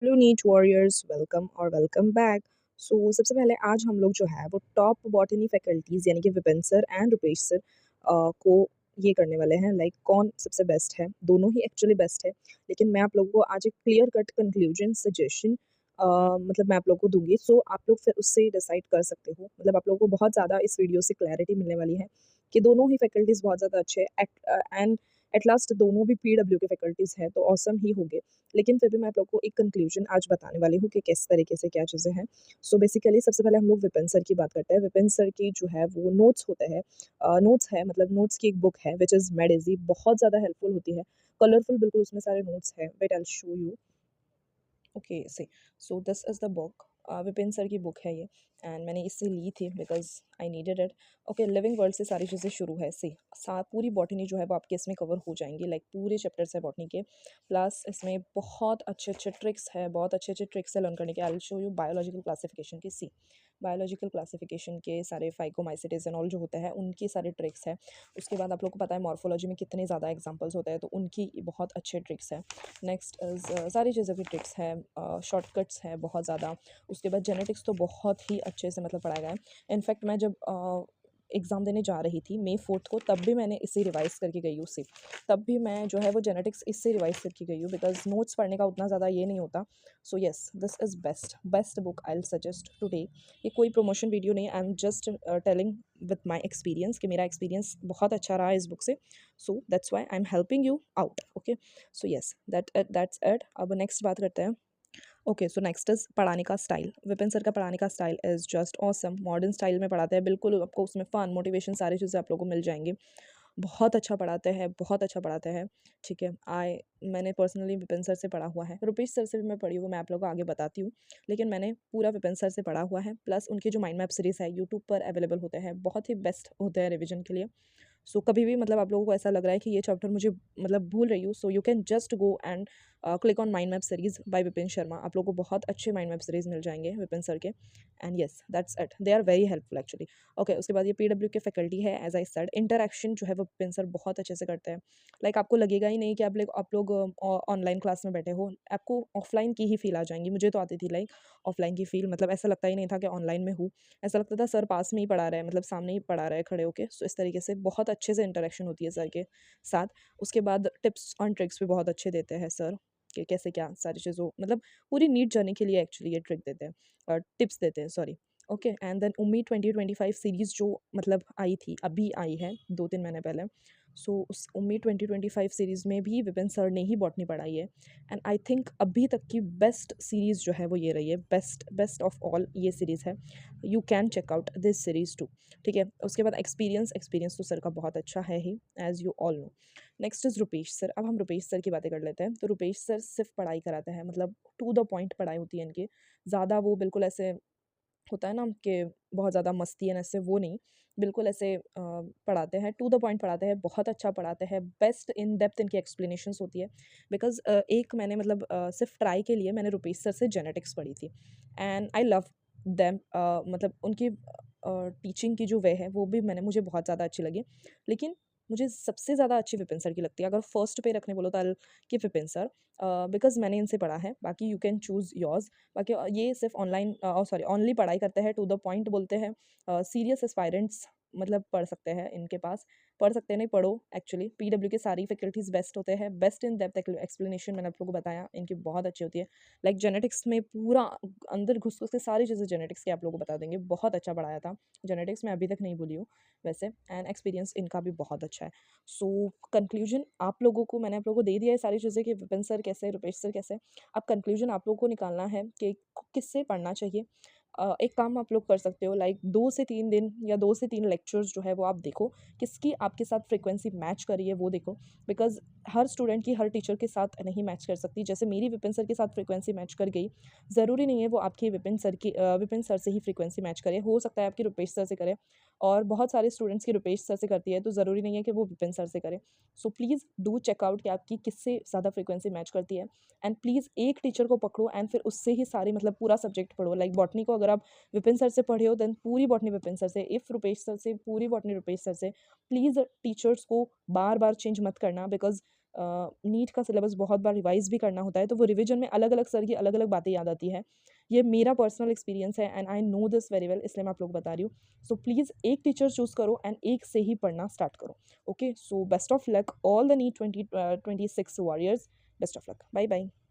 Hello NEET warriors, welcome और welcome back. सबसे पहले आज हम लोग जो है वो टॉप बॉटनी फैकल्टीज़ यानी कि Vipin sir and Rupesh sir को ये करने वाले हैं, लाइक कौन सबसे बेस्ट है। दोनों ही एक्चुअली बेस्ट है, लेकिन मैं आप लोगों को आज एक क्लियर कट कंक्लूजन सजेशन मतलब मैं आप लोगों को दूंगी। आप लोग फिर उससे डिसाइड कर सकते हो। मतलब आप लोगों को बहुत ज़्यादा इस वीडियो से क्लैरिटी मिलने वाली है कि दोनों ही फैकल्टीज़ बहुत ज़्यादा अच्छे हैं एंड एट लास्ट दोनों भी पीडब्ल्यू के फैकल्टीज़ हैं, तो ऑसम ही होंगे। लेकिन फिर भी मैं आप लोग को एक कंक्लूजन आज बताने वाली हूँ कि किस तरीके से क्या चीज़ें हैं। बेसिकली सबसे पहले हम लोग विपिन सर की बात करते हैं। विपिन सर की जो है वो नोट्स होते हैं, नोट्स है, मतलब नोट्स की एक बुक है विच इज़ मेड इजी, बहुत ज़्यादा हेल्पफुल होती है। कलरफुल बिल्कुल उसमें सारे नोट्स हैं। Wait I will show you. Okay see, so this is the book. Vipin sir की बुक है ये, एंड मैंने इससे ली थी because I needed it. Okay, living world से सारी चीज़ें शुरू है। पूरी बॉटनी जो है वो आपके इसमें कवर हो जाएंगी, लाइक पूरे चैप्टर्स है बॉटनी के। प्लस इसमें बहुत अच्छे अच्छे ट्रिक्स है, बहुत अच्छे अच्छे ट्रिक्स है लर्न करने के। आई will show you biological classification के। बायोलॉजिकल क्लासिफिकेशन के सारे फाइकोमाइसिटीज एंड ऑल जो होता है उनकी सारे ट्रिक्स है। उसके बाद आप लोग को पता है मॉर्फोलॉजी में कितने ज़्यादा एग्जाम्पल्स होते हैं, तो उनकी बहुत अच्छे ट्रिक्स है। नेक्स्ट इज़ सारी चीज़ों की ट्रिक्स है, शॉर्टकट्स है बहुत ज़्यादा। उसके बाद जेनेटिक्स तो बहुत ही अच्छे से मतलब पढ़ाया गया है। इनफैक्ट मैं जब एग्ज़ाम देने जा रही थी May 4 को, तब भी मैंने इसे रिवाइज़ करके गई हूँ तब भी मैं जो है वो जेनेटिक्स इससे रिवाइज़ करके गई हूँ, बिकॉज़ नोट्स पढ़ने का उतना ज़्यादा ये नहीं होता। Yes, this is best best book I will suggest today. ये कोई प्रमोशन वीडियो नहीं, I am just telling with my experience कि मेरा एक्सपीरियंस बहुत अच्छा रहा इस बुक से। That's why I am helping you out. Okay, yes, that's it. अब नेक्स्ट बात करते हैं। ओके, सो नेक्स्ट इज़ पढ़ाने का स्टाइल। विपिन सर का पढ़ाने का style is just awesome. Modern style में पढ़ाते हैं, बिल्कुल आपको उसमें फ़न, मोटिवेशन सारी चीज़ें आप लोगों को मिल जाएंगी। बहुत अच्छा पढ़ाते हैं, बहुत अच्छा पढ़ाते हैं। ठीक है, मैंने पर्सनली विपिन सर से पढ़ा हुआ है। रुपेश सर से भी मैं पढ़ी हूँ, मैं आप लोगों को आगे बताती हूँ। लेकिन मैंने पूरा विपिन सर से पढ़ा हुआ है। प्लस उनके जो माइंड मैप सीरीज़ है यूट्यूब पर अवेलेबल होते हैं, बहुत ही बेस्ट होते हैं रिविजन के लिए। कभी भी मतलब आप लोगों को ऐसा लग रहा है कि ये चैप्टर मुझे मतलब भूल रही हूँ, you can just go and click on mind map series by Vipin Sharma. आप लोगों को बहुत अच्छे माइंड मैप सीरीज मिल जाएंगे विपिन सर के। And yes, that's it, they are very helpful actually. Okay, उसके बाद ये पीडब्ल्यू के फैकल्टी है। एज आई सेड, इंटरेक्शन जो है वो विपिन सर बहुत अच्छे से करते हैं। लाइक आपको लगेगा ही नहीं कि आप लोग ऑनलाइन क्लास में बैठे हो, आपको ऑफलाइन की ही फील आ जाएंगी। मुझे तो आती थी लाइक ऑफलाइन की फील, मतलब ऐसा लगता ही नहीं था कि ऑनलाइन में हूँ। ऐसा लगता था सर पास में ही पढ़ा रहा है, मतलब सामने ही पढ़ा रहा है खड़े होके। इस तरीके से बहुत अच्छे से इंटरेक्शन होती है सर के साथ। उसके बाद टिप्स ऑन ट्रिक्स भी बहुत अच्छे देते हैं सर, कि कैसे क्या सारी चीज़ों मतलब पूरी नीट जर्नी के लिए एक्चुअली ये ट्रिक देते हैं और टिप्स देते हैं, सॉरी। ओके, एंड देन उम्मीद 2025 सीरीज़ जो मतलब आई थी, अभी आई है 2-3 महीने पहले। उस उम्मीद 2025 सीरीज़ में भी विपिन सर ने ही बॉटनी पढ़ाई है। एंड आई थिंक अभी तक की बेस्ट सीरीज़ जो है वो ये रही है, बेस्ट बेस्ट ऑफ ऑल ये सीरीज़ है। You can check out this series too. ठीक है, उसके बाद एक्सपीरियंस एक्सपीरियंस तो सर का बहुत अच्छा है ही, as you all know. Next is Rupesh sir. अब हम रुपेश सर की बातें कर लेते हैं। तो रुपेश सर सिर्फ पढ़ाई कराते हैं, मतलब टू द पॉइंट पढ़ाई होती है इनकी। ज़्यादा वो बिल्कुल ऐसे होता है ना कि बहुत ज़्यादा मस्ती है ऐसे, वो नहीं। बिल्कुल ऐसे पढ़ाते हैं, टू द पॉइंट पढ़ाते हैं, बहुत अच्छा पढ़ाते हैं। बेस्ट इन डेप्थ इनकी एक्सप्लेनेशंस होती है। बिकॉज़ एक मैंने मतलब सिर्फ ट्राई के लिए मैंने रुपेश सर से जेनेटिक्स पढ़ी थी, एंड आई लव देम। मतलब उनकी टीचिंग की जो वे है वो भी मुझे बहुत ज़्यादा अच्छी लगी। लेकिन मुझे सबसे ज़्यादा अच्छी विपिन सर की लगती है। अगर फर्स्ट पे रखने बोलो तो I will give Vipin sir, because मैंने इनसे पढ़ा है। बाकी यू कैन चूज़ योर्स। बाकी ये सिर्फ ऑनलाइन सॉरी ऑनली पढ़ाई करते हैं, टू द पॉइंट बोलते हैं। सीरियस एस्पायरेंट्स मतलब पढ़ सकते हैं इनके पास। पढ़ सकते हैं नहीं, पढ़ो एक्चुअली। पीडब्ल्यू के सारी फैकल्टीज़ बेस्ट होते हैं। बेस्ट इन डेप्थ एक्सप्लेनेशन मैंने आप लोगों को बताया, इनकी बहुत अच्छी होती है। लाइक जेनेटिक्स में पूरा अंदर घुस-घुस के सारी चीज़ें जेनेटिक्स की आप लोगों को बता देंगे। बहुत अच्छा पढ़ाया था। जेनेटिक्स मैं अभी तक नहीं भूली हूँ वैसे, एंड एक्सपीरियंस इनका भी बहुत अच्छा है। कंक्लूजन आप लोगों को मैंने आप लोगों को दे दिया है सारी चीज़ें कि विपिन सर कैसे, रुपेश सर कैसे। अब कंक्लूजन आप लोगों को निकालना है कि किससे पढ़ना चाहिए। एक काम आप लोग कर सकते हो, लाइक 2 से 3 दिन या 2 से 3 लेक्चर्स जो है वो आप देखो, किसकी आपके साथ फ्रीक्वेंसी मैच कर रही है वो देखो। बिकॉज़ हर स्टूडेंट की हर टीचर के साथ नहीं मैच कर सकती। जैसे मेरी विपिन सर के साथ फ्रीक्वेंसी मैच कर गई, ज़रूरी नहीं है वो आपकी विपिन सर से ही फ्रीक्वेंसी मैच करे। हो सकता है आपकी रुपेश सर से करे, और बहुत सारे स्टूडेंट्स की रुपेश सर से करती है, तो ज़रूरी नहीं है कि वो विपिन सर से करे। प्लीज़ डू चेकआउट कि आपकी किससे ज़्यादा फ्रीक्वेंसी मैच करती है। एंड प्लीज़ एक टीचर को पकड़ो एंड फिर उससे ही सारी मतलब पूरा सब्जेक्ट पढ़ो। लाइक बॉटनी को अगर आप विपिन सर से पढ़े हो, देन पूरी बॉटनी विपिन सर से। इफ़ रुपेश सर से, पूरी बॉटनी रुपेश सर से। प्लीज़ टीचर्स को बार बार चेंज मत करना, बिकॉज नीट का सिलेबस बहुत बार रिवाइज़ भी करना होता है, तो वो रिवीजन में अलग-अलग सर की अलग-अलग बातें याद आती हैं। ये मेरा पर्सनल एक्सपीरियंस है and I know this very well, इसलिए मैं आप लोग को बता रही हूँ। सो प्लीज़ एक टीचर चूज़ करो एंड एक से ही पढ़ना स्टार्ट करो। Okay, so best of luck all the NEET 2026 warriors, best of luck. Bye bye.